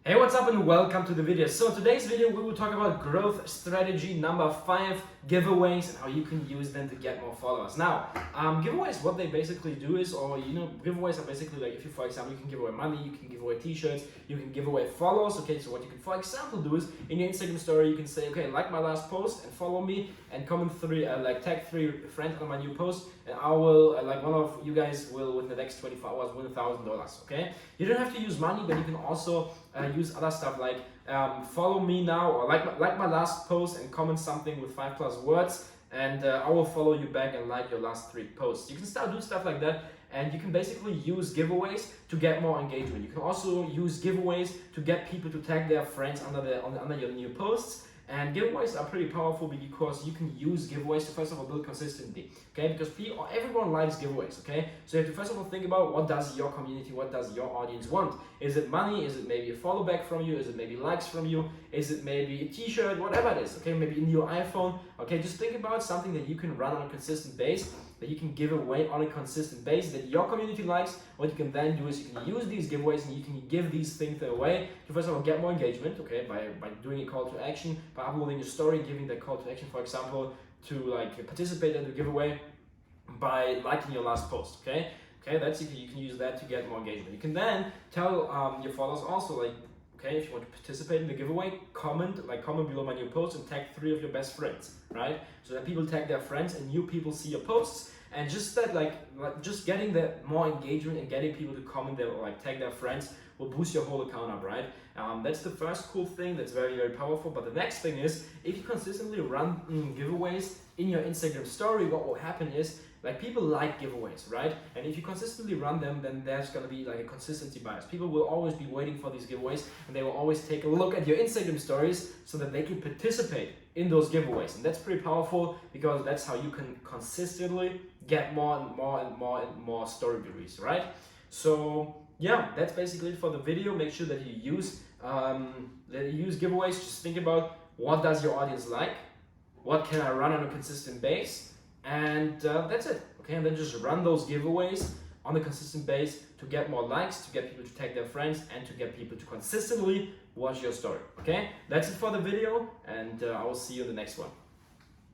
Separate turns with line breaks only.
Hey, what's up and welcome to the video. So today's video we will talk about growth strategy number 5, giveaways, and how you can use them to get more followers. Now, giveaways, what they basically do is, giveaways are basically like, if you, for example, you can give away money, you can give away t-shirts, you can give away followers. Okay, so what you can, for example, do is in your Instagram story, you can say, okay, like my last post and follow me and comment tag 3 friends on my new post, and I will, one of you guys will, within the next 24 hours, win $1,000. Okay, you don't have to use money, but you can also use other stuff like follow me now, or like my last post and comment something with 5+ words, and I will follow you back and like your last 3 posts. You can start doing stuff like that, and you can basically use giveaways to get more engagement. You can also use giveaways to get people to tag their friends under your new posts. And giveaways are pretty powerful because you can use giveaways to first of all build consistency, okay? Because everyone likes giveaways, okay? So you have to first of all think about, what does your community, what does your audience want? Is it money? Is it maybe a follow back from you? Is it maybe likes from you? Is it maybe a t-shirt? Whatever it is, okay? Maybe in your iPhone, okay? Just think about something that you can run on a consistent base, that you can give away on a consistent base, that your community likes. What you can then do is you can use these giveaways and you can give these things away to first of all get more engagement, okay, by doing a call to action, by uploading your story, giving that call to action, for example, to participate in the giveaway by liking your last post, okay? That's you can use that to get more engagement. You can then tell your followers also, okay, if you want to participate in the giveaway, comment below my new post and tag 3 of your best friends, right? So that people tag their friends and new people see your posts, and just that just getting that more engagement and getting people to comment there or tag their friends will boost your whole account up, right? That's the first cool thing that's very, very powerful. But the next thing is, if you consistently run giveaways in your Instagram story, what will happen is, people like giveaways, right? And if you consistently run them, then there's gonna be a consistency bias. People will always be waiting for these giveaways, and they will always take a look at your Instagram stories so that they can participate in those giveaways. And that's pretty powerful, because that's how you can consistently get more and more and more and more story views, right? So yeah, that's basically it for the video. Make sure that you use giveaways. Just think about, what does your audience like? What can I run on a consistent base? And that's it, okay? And then just run those giveaways on a consistent base to get more likes, to get people to tag their friends, and to get people to consistently watch your story, okay? That's it for the video, and I will see you in the next one.